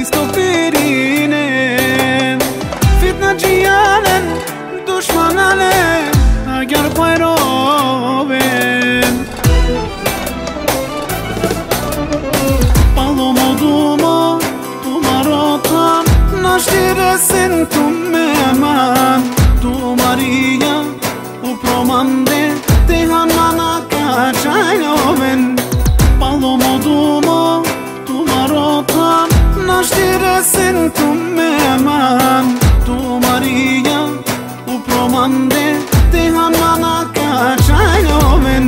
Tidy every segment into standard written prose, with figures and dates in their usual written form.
riscoperine Fitna gjijalen, dushmanale Agar pojroven Palomo dumo, tu marotan Nashtirasin tu me man Tu Maria, u promande Te hanmana ka qajloven Palomo dumo, tu marotan Nashtirasin tu me man Tu Maria, u promande Te hanmana ka qajloven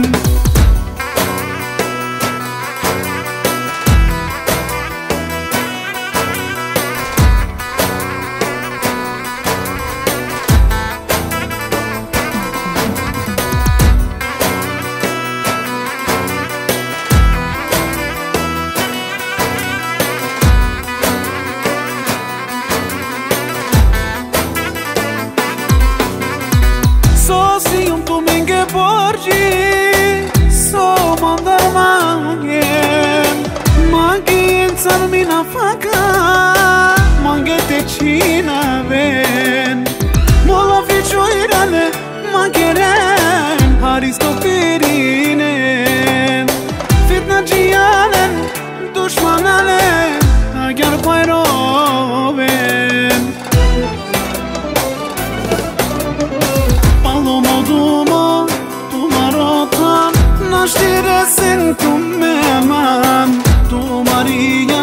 Mina faca Mangete cina ven Mola ficioirale Mangeren Haris copirine Fitna gjijalen Dushmanale Agar pojroven Palomo dumo Tu marotan Nashtirasin tu me man Tu Maria,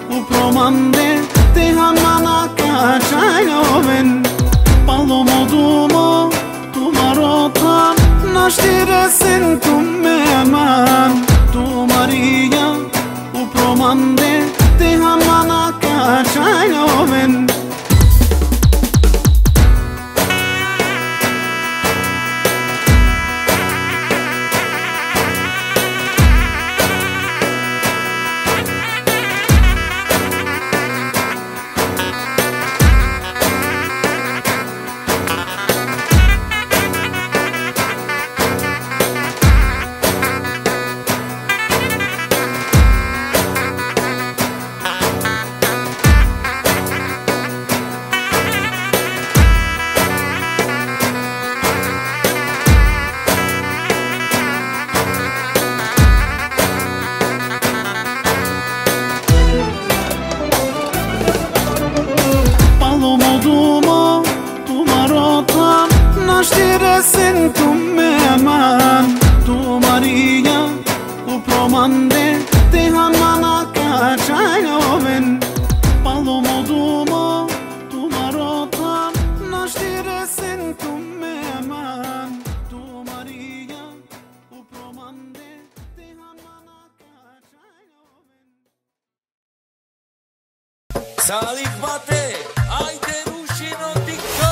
u promande Te hanmana ka qajloven Palomo dumo, tu marotan Nashtirasin tu me man Tu Maria, u promande Te hanmana ka qajloven Nashtirasin tu me man Tu Maria, u promande Te hanmana ka qajloven Palomo dumo, tu marotan Nashtirasin tu me man Tu Maria, u promande Te hanmana ka qajloven Salih Mate, ajde rušino tikto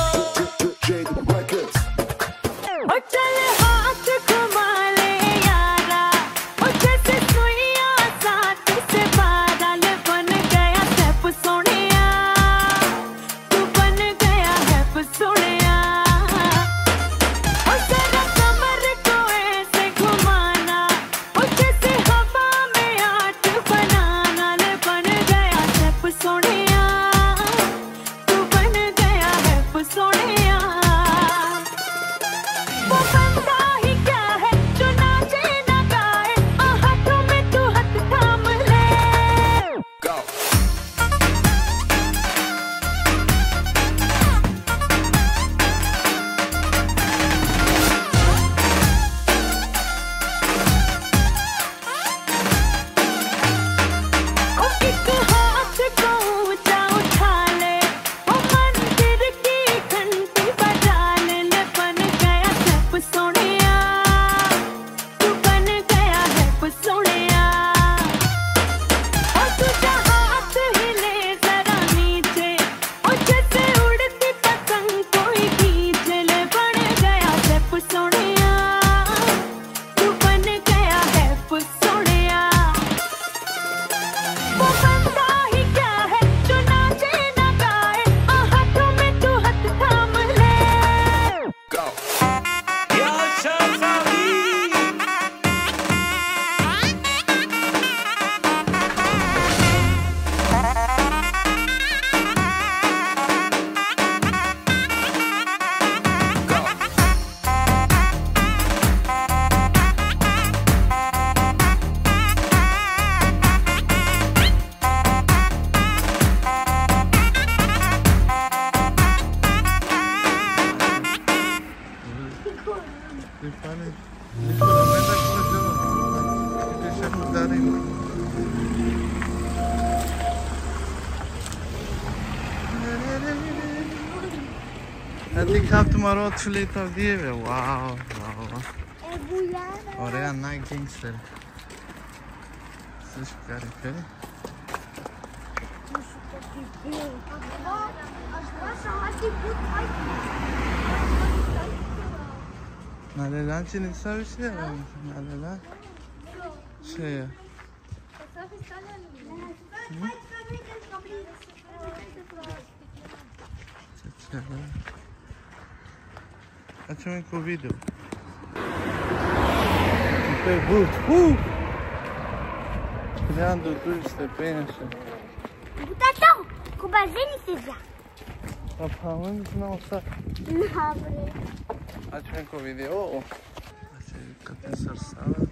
चल हाथ घुमा ले यारा ओ जैसे सुइया साथ से बादल बन गया है सोनिया तू बन गया है सोनिया ओ जरा कमर को ऐसे घुमाना ओ जैसे हवा में आठ बनाना ले बन गया है सोनिया तू बन गया है सोनिया वो बंदा ही क्या है जो नाचे ना गाए हाथों में तू हाथ थाम ले एक हाथ को Ti capto rotule av dieve. Wow, wow. Ωραία, Nike Gangster. Слышь, карика. Nalelan çinik savisi ya. Nalelan. Şey ya. Facciamo anche un video. Cuidando queste pensa. Butatão, com base já. Papà, non sa. Não, Facciamo anche un video. Cerca di sarsare.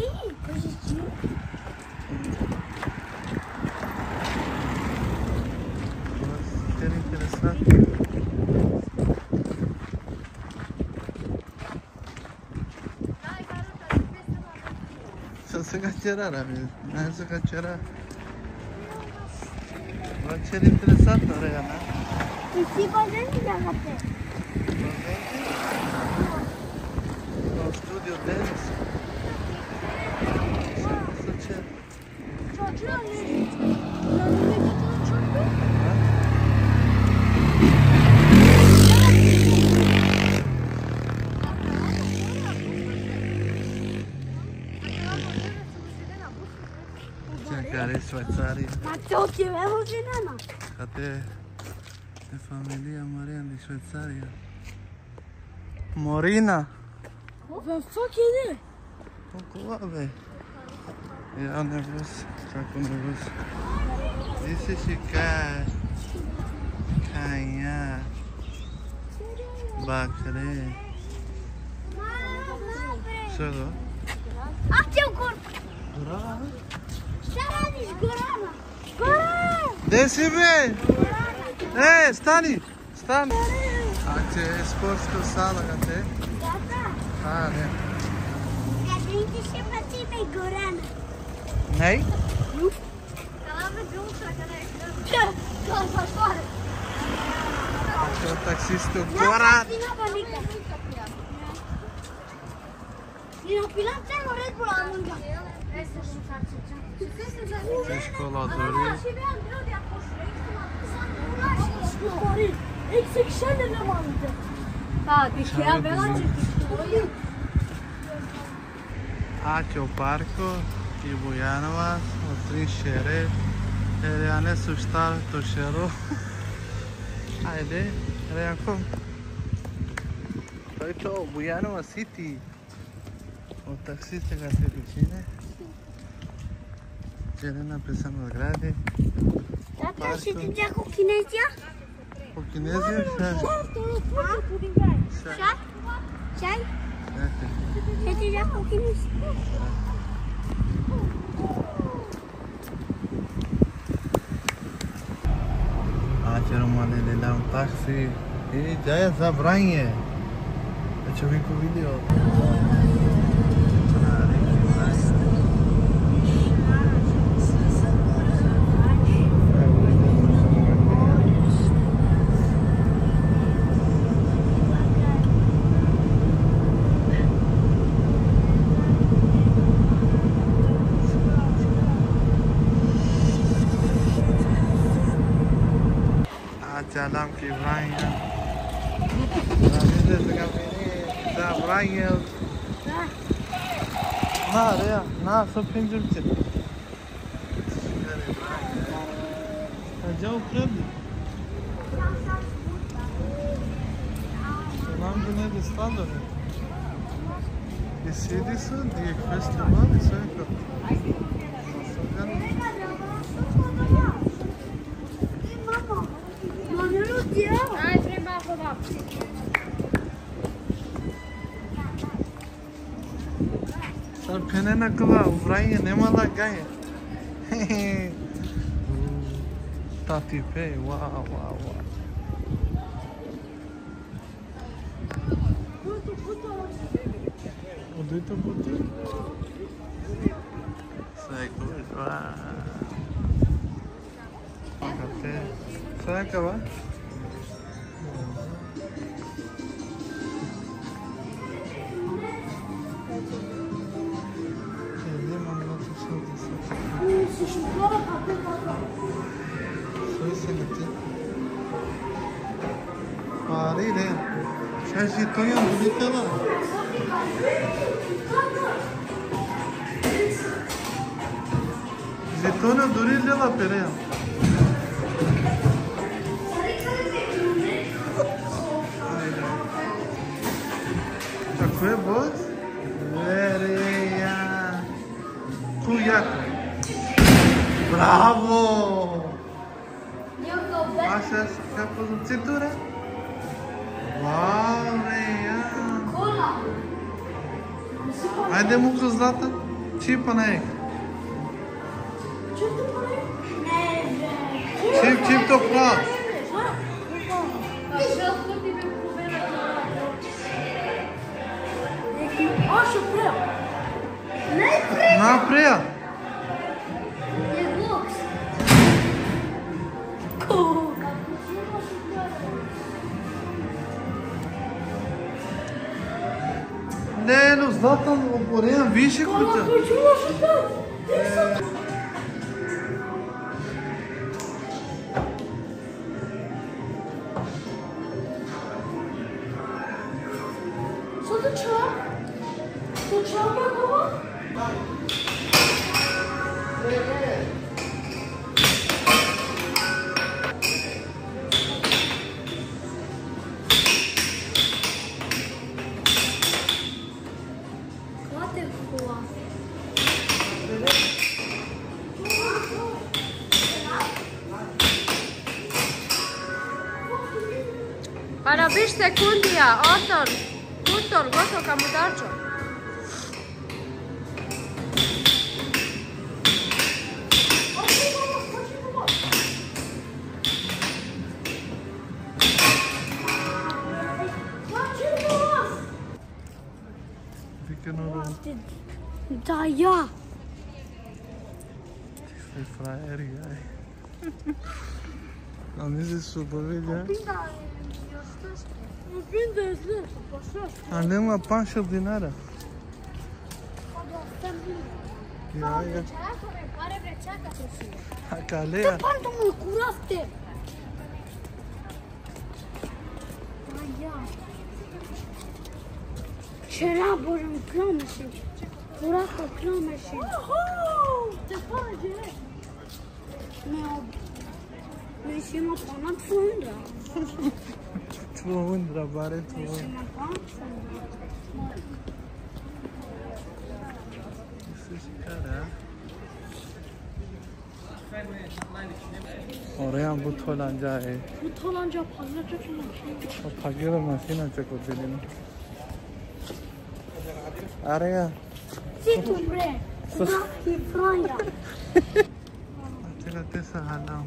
Ih, positivo. Super interessante. Se caccerà, non si caccerà. Ma c'era interessato, ragazzi? E se você já vai Lo studio dance. Cosa c'è? Cercare Șveițaria. Ma ce tivemos de nana? Cadê a família Maria de Șveițaria? Morina! Vă fac idee. Acolo, bă. Era nervos, tá com nervos. This is ficar. Canha. Bacre. Solo. Aqui é o corpo. Bravo. Saradiš, Gorana. Gorana. Desi be! E, stani! Stani! A ce je sportska sala, gate? Gata. A, ne. Gadinki się bacimy, Gorana. Nej? Kalamy dżungla, kada je to. Ce o taxistu Goran! Nino pilam celo Red Bulla mânca. Ce școala dori? Aqui é o parco de Bujanova, o trincheire. Ele a ne sustar toșero. Haide, are acum. Uite, Bujanova City. O taxista ca se vicine. Celena pensando grande. Tata, și te dea cu chinezia? O chineză? Șai? Șai? Și te dea cu chinezia? Ce rămâne de la un taxi. E, de-aia zabranie. Deci eu vin cu video. Jalan ke Ibrahim. Vedeți că am venit la Ibrahim. Na, rea, na, să prindem ce. Ajau prăbi. N-am venit de standard. E Sidison, e festival, e să încă. Ai, treba provar. Sar penena kıla, Ukrayna ne mala gaya. Tati pe, wow, wow, wow. O dito puto. Sai cool, wow. Café. Sai acabar? Parire. C'è si togliamo tutte là. Zitona durille la perea. Какой босс? Верея. Куяка. Bravo! Așa, ce-a pus în țitură? Wow, Reia! Haide, mucru, zdată? Ce până aici? Ce te-o plac? N-a prea! Ne, nu zdată oboream više kuća. Para biš sekundija, Otor, Tutor, gotovo kamudarčo. Da, ja. Ti sei frajeri, aj. A nisi su povedja? A nema paša dinara. Ja. A kalea. Pardon, mă curaste. C'era buon clomesin. Curato clomesin. Te pare. Ne siamo pronati fonda. 200 bare 200. Oraya bu tolanca e. Bu tolanca fazla çekilmiş. O pagera masina çeko dilin. Araya. Sit bre. Ki franja. Atela tesa hala.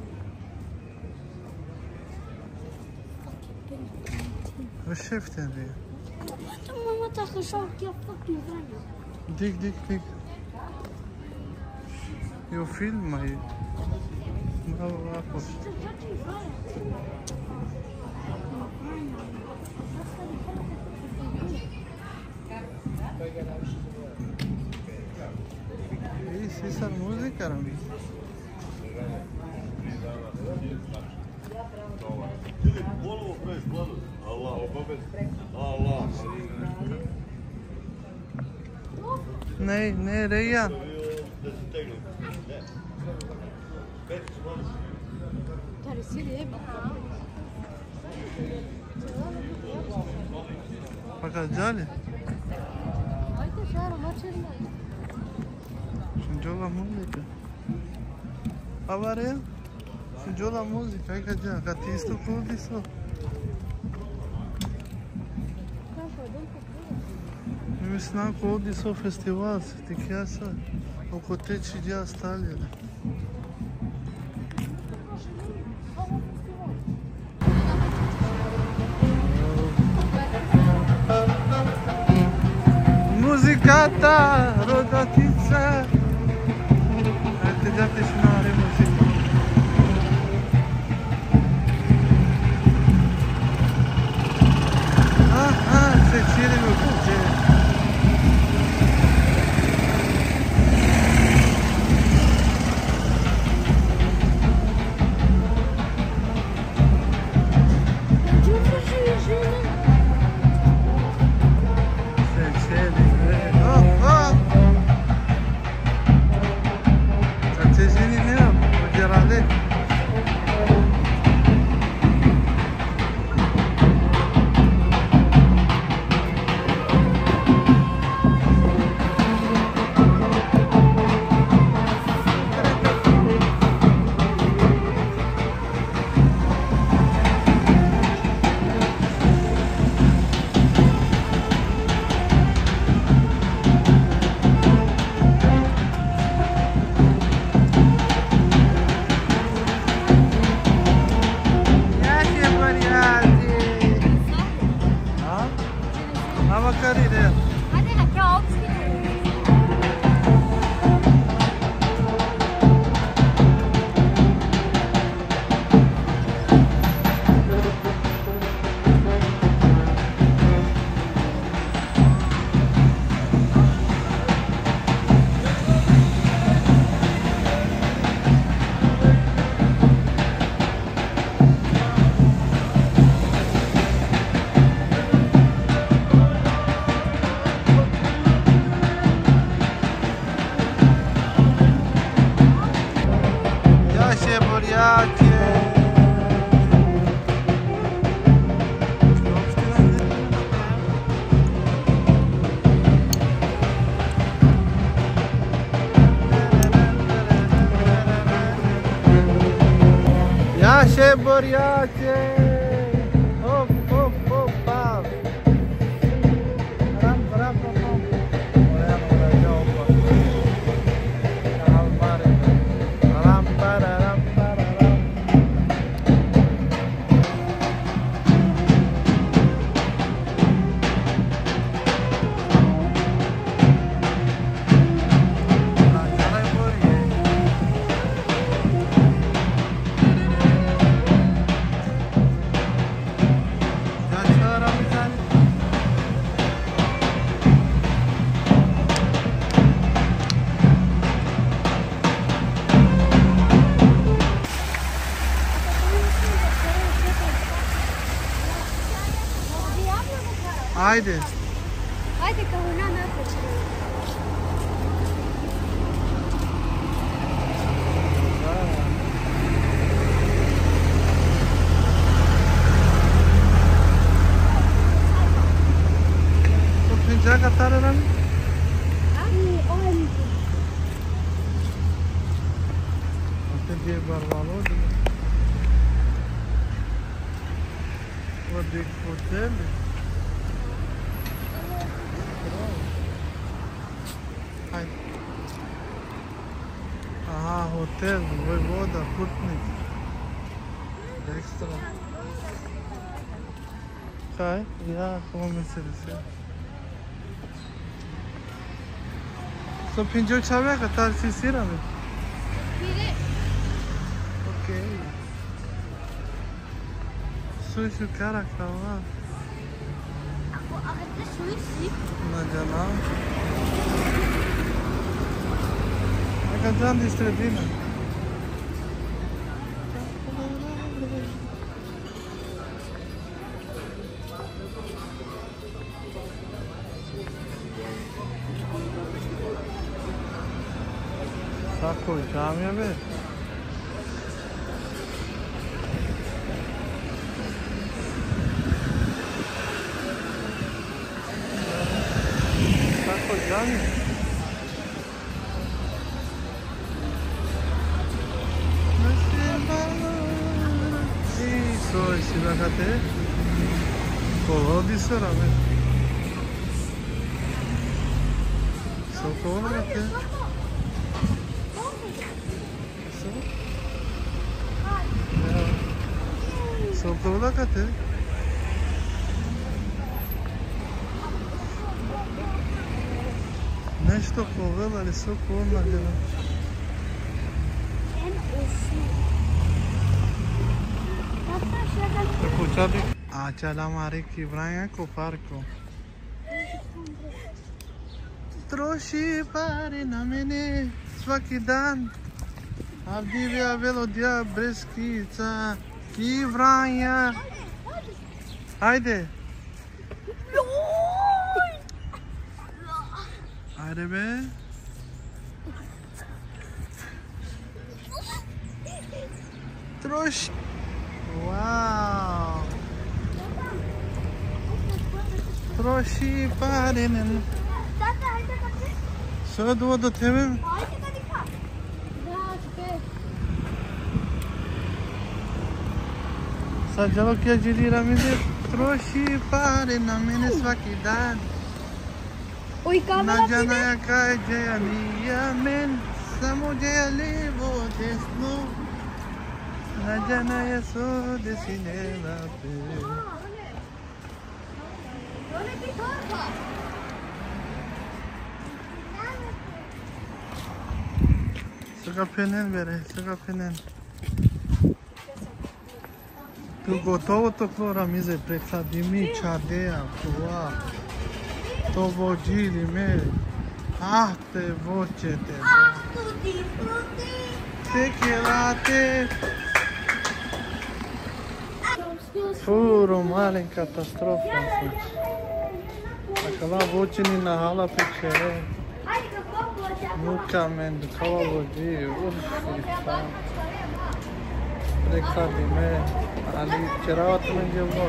O şeften de. Mama ta khashak ya fucking franja. Dik. Eu filmo aí. Isso é música, caramba. Ne, Reia. Pagajale? Shinjou la música. Avarea? Shinjou la música. Hai că gea, că ti sto tudo isso. Mi ensinar com isso festival, tem que essa o cotete de Astalha. Muzicata, rodatița. Hai te date și nu are muzică. Aha, se ține meu cuce. boriace. Iașe boriace. Hop, hop, hop, pam. Ram, ram, ram. Moreano, moreano, opa. Ram, mare. Ram, para, ram, para, ram. Haide! Haide că una mea plăcere. Tu plângea ca tare la mine? Atent e barbalul. O de cutele. Hai. Aha, hotel, Voivoda, putnik. Extra. Hai, ia, cum am înțeles. Să pinge ce avea, că tare sisira, mă. Bine. Ok. Sushi cara, cava. Arrête sushi. Najana. Agazan de stradina. Saco, jamia be. Saco, jamia. Isso, esse daqui colou de sorame. Socorro até. Socorro da cate. Nešto pogledali socorro na dela. Acela mare chivraia cu parco. Troši pare na mene svaki dan. Avdivia velodia breskica chivraia. Haide. Haide be. Troši. Wow. Troši parenen. Să două de teme. Să jalo kia jili la mine. Troši parena mene svaki dan. Ui, camera Na jana ya kai jaya men. Samo jaya levo desno. Na jana ya so de cinema pe. Să penen bere, să penen. Tu gotovo to flora mize predsadimi chadea tua. To vogili me. Ah te voce te. Te chelate. Furo mare în catastrofă. Dacă la voce ni na hala pe cere. Nu camen, cava vodi, urfi, एक साथ ही मैं अली चरावत में जो वो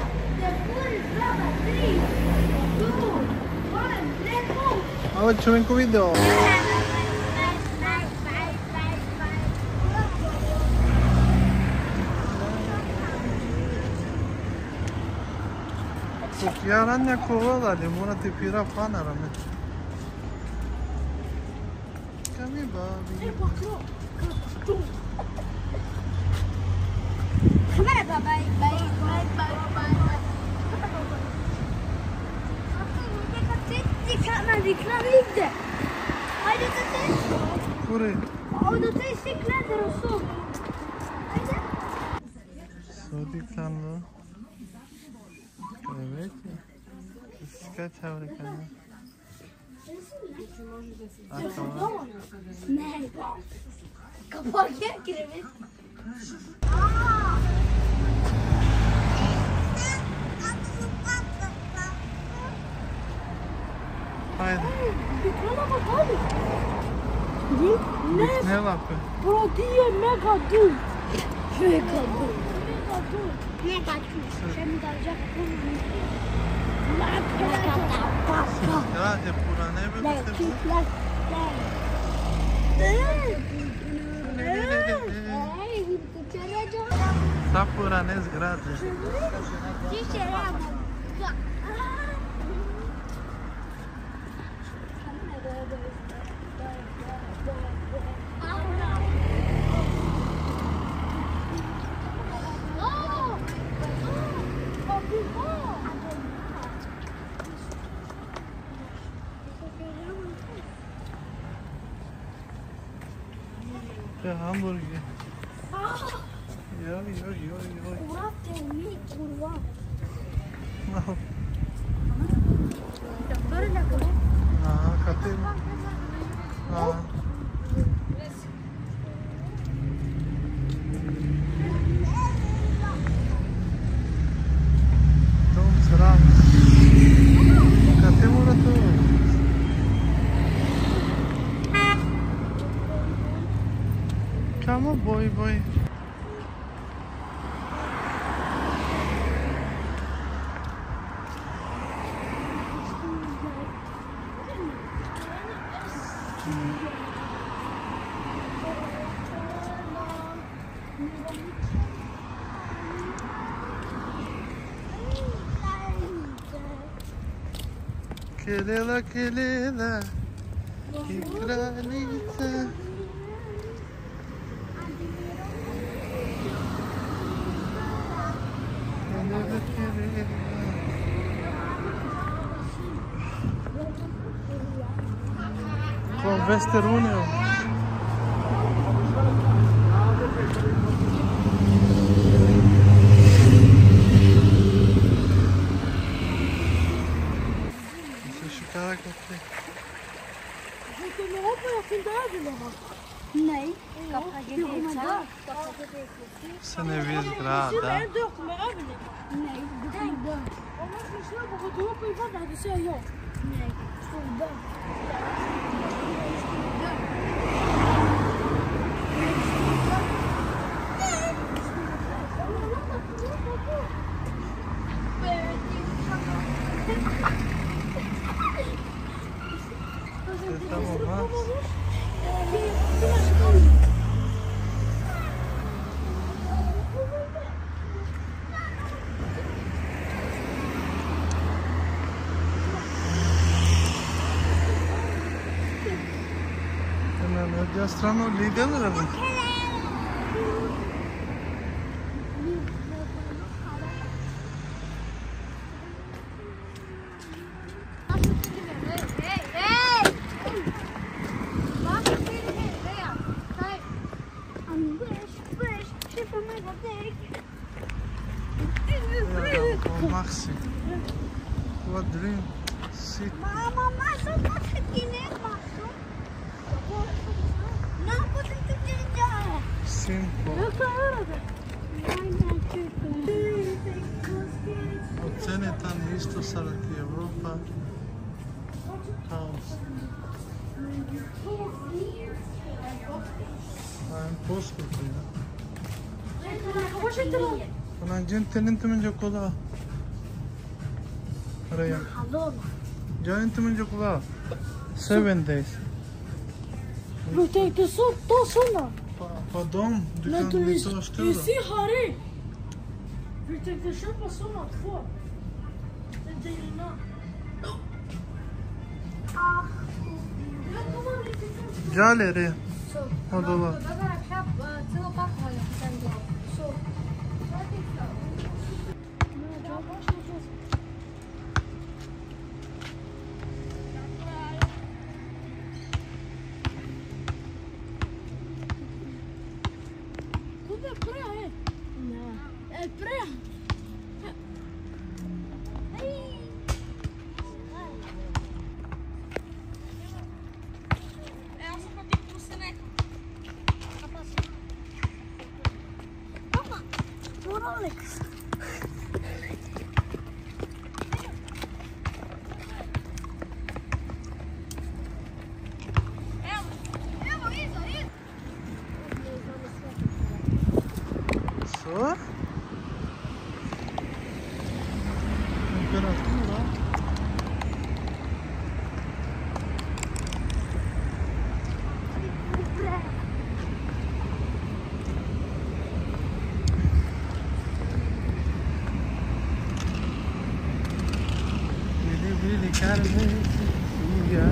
Oh, chewing ko video. Kukyaran niya kovala, limuna tipira panarame. Kami ba? Merhaba, bye bye bye bye bye. Dikkat inte. Haydi tut. Buraya. Orada teşekkürler olsun. Haydi. Sodiklandı. Evet. Kaç Amerikanı? Tamam. Ne? Kapak yer kiremit. Haydi. Dükkana bak abi. Ne var be? Prodiye mega dur. Mega dur. Mega dur. Şimdi dalacak bunu. Hadi pura ne böyle? Sapura ne zgrade. Det är hamburger. Oj. No. Katil. Dom seram. Katil mura tu. Come on, boy. Kelela, ikranita. Con Västerås. Nej, Sen är vi glada. Nej, du kan dö. Om man ska köra och gå upp i vattnet, då säger jag. Nej, du får dö. Estamos más. Ya estamos liderler mi? Maxi. What dream? Sit. Mama, så måste kinna massor. Na, måste inte göra. Simple. Jag kan göra det. Ocenite isto sada ti Evropa. Kaos. A imposto, أنا جنت أنت من جوكولا ريا جاي أنت من جوكولا 7 days Uite, că sunt toți ăla. Pardon, du kan bli så stor. Ici, Harry. Vi tänkte köpa såna 2. Det är dina. جالي ريا هذول Så. Temperatura. Bili kalbe ya.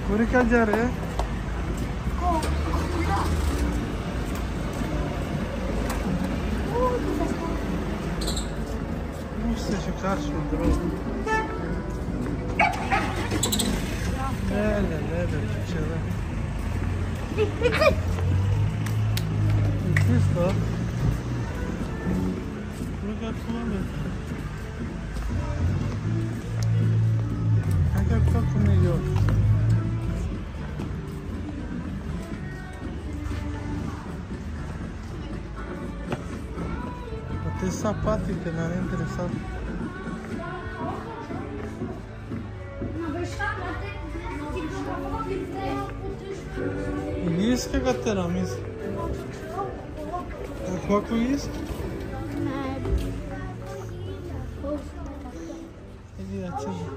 पूरी कल जा रहे हैं उससे शिकार शुरू करो لا चला Cristo look at Columbus I got caught from New York Te sapati che non è interessato. Есть какая-то рамис? Сколько есть? Иди отсюда.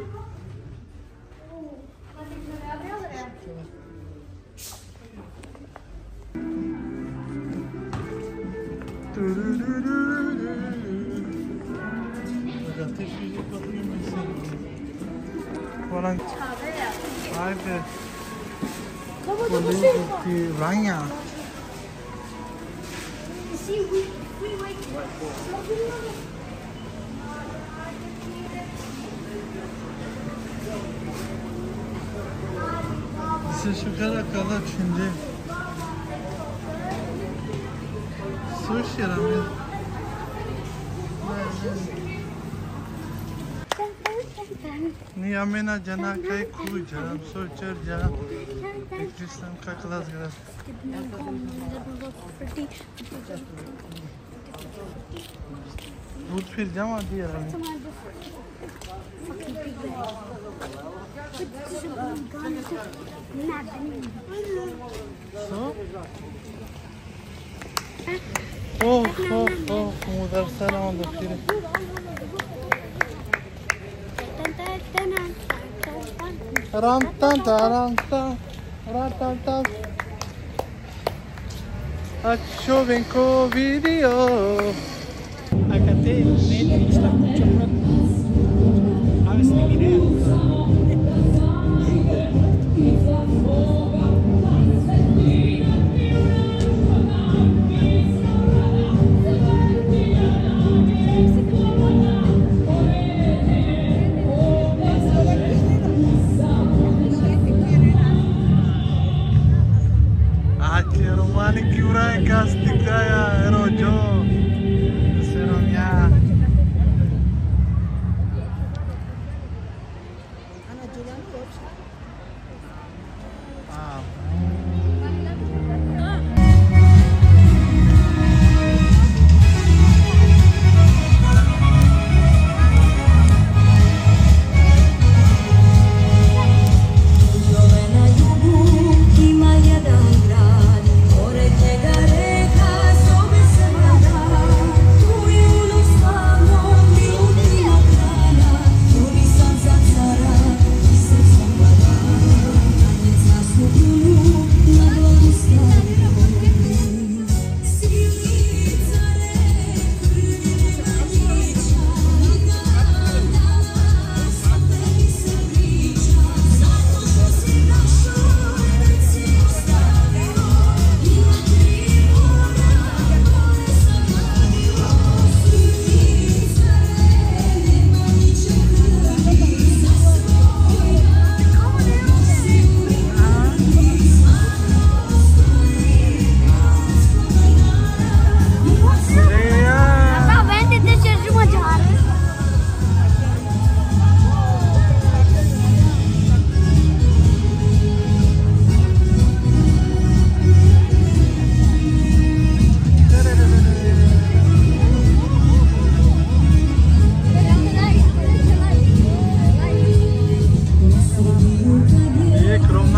Voilà. Haydi. Politi ranya. Size şu kadar şimdi. Sushi ramen. Niamena jana kai kuja, socher ja. Kristan ka class gra. दूध फिर जमा दिया रहा उधर सारा उधर फिर ram tan Accio venco video HT Netflix está mucho pronto. A ver si me miré. Romani chiura in castica ero giù se non mi ha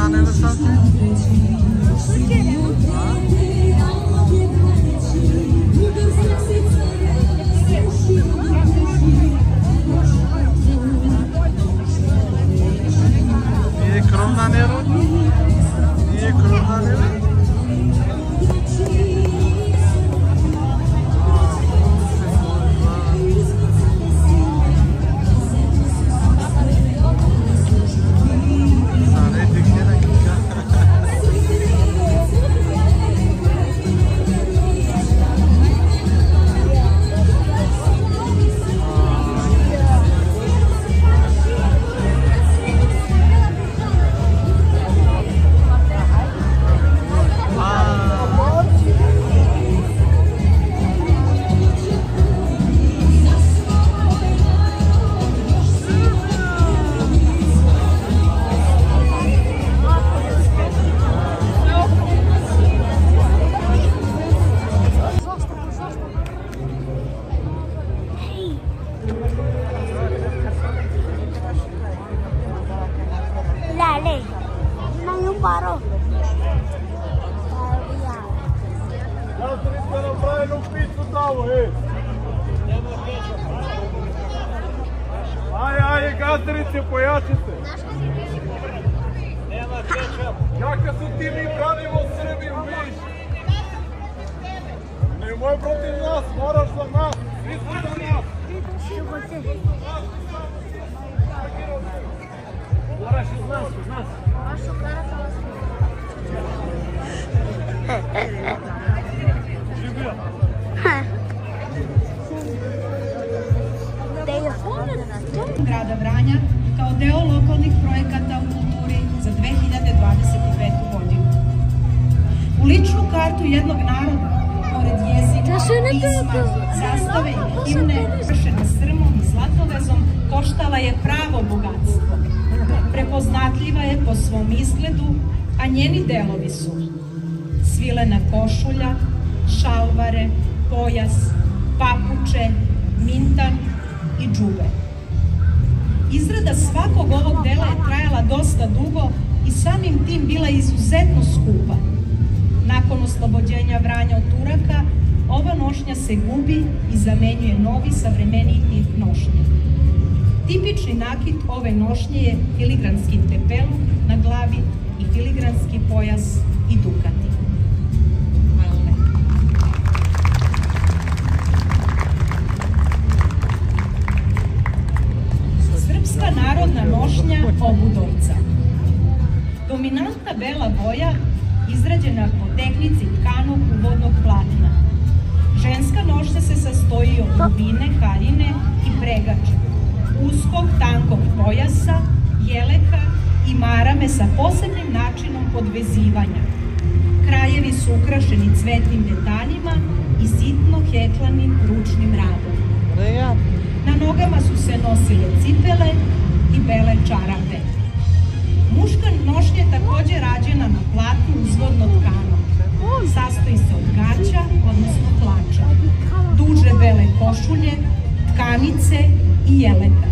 krona nere samtidigt? Är krona nere? Är krona nere? Lale, não eu paro. Gastarice napravili u picu tamo, Aj, gastarice, pojačite. Nema kečap. Jaka su ti mi branimo Srbiju, viš? Nemoj protiv nas, moraš za nas. Svi su za nas. Moraš iz nas, grada Vranja kao deo lokalnih projekata u kulturi za 2025. godinu. U ličnu kartu jednog naroda, pored jezika, pisma, zastave i himne, vršena srmom i zlatovezom, koštala je pravo bogatstvo. Prepoznatljiva je po svom izgledu, a njeni delovi su svilena košulja, šalvare, pojas, papuče, mintan i džube. Izrada svakog ovog dela je trajala dosta dugo i samim tim bila izuzetno skupa. Nakon oslobođenja Vranja od Turaka, ova nošnja se gubi i zamenjuje novi savremeniji tip nošnje. Tipični nakit ove nošnje je filigranski tepeluk na glavi i filigranski pojas i dukati. Srpska narodna nošnja obudovca. Dominantna bela boja izrađena po tehnici tkanog uvodnog platna. Ženska nošnja se sastoji od dubine, haljine i pregača, uskog tankog pojasa, jeleka i marame sa posebnim načinom podvezivanja. Krajevi su ukrašeni cvetnim detaljima i sitno heklanim ručnim radom. Na nogama su se nosile cipele i bele čarape. Muška nošnja je takođe rađena na platnu uzvodno tkano. Sastoji se od gaća, odnosno hlača, duže bele košulje, tkanice i jeleka.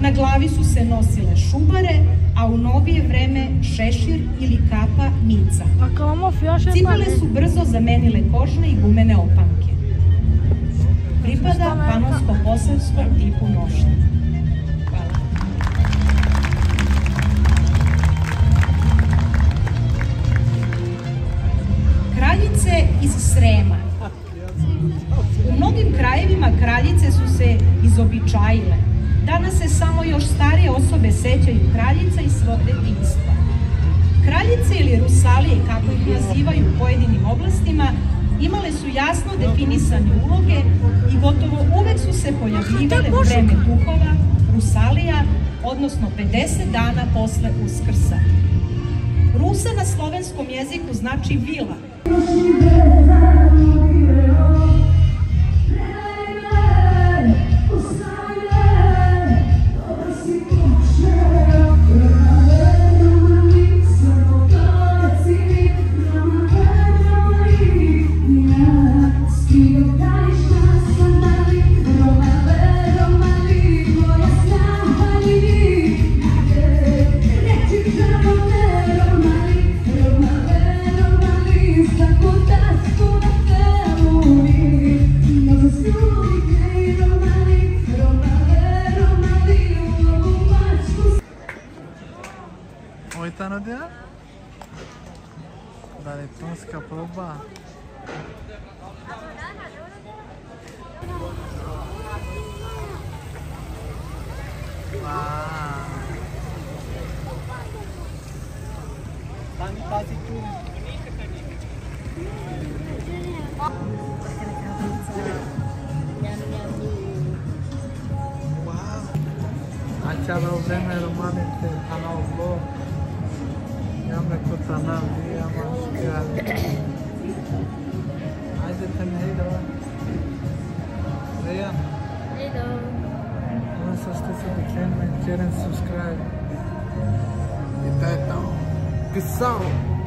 Na glavi su se nosile šubare, a u novije vreme šešir ili kapa mica. Cipele su brzo zamenile kožne i gumene opanke. Pripada panonsko-posavskom tipu nošnje. Hvala. Kraljice iz Srema. U mnogim krajevima kraljice su se izobičajile. Danas se samo još starije osobe sećaju kraljica iz svog detinjstva. Kraljice ili rusalije, kako ih nazivaju u pojedinim oblastima, imale su jasno definisane uloge i gotovo uvek su se pojavljivale u vreme duhova, rusalija, odnosno 50 dana posle Uskrsa. Rusa na slovenskom jeziku znači vila. Thank you. Nadia? Dale tonska proba. Wow. Tani pasi tu. Acara vreme romanite kanal vlog. Imam neko kanal gdje imam Ajde te ne ide. Rejan. Não só se pequeno, mas querem subscribe. E tá então. Peace out.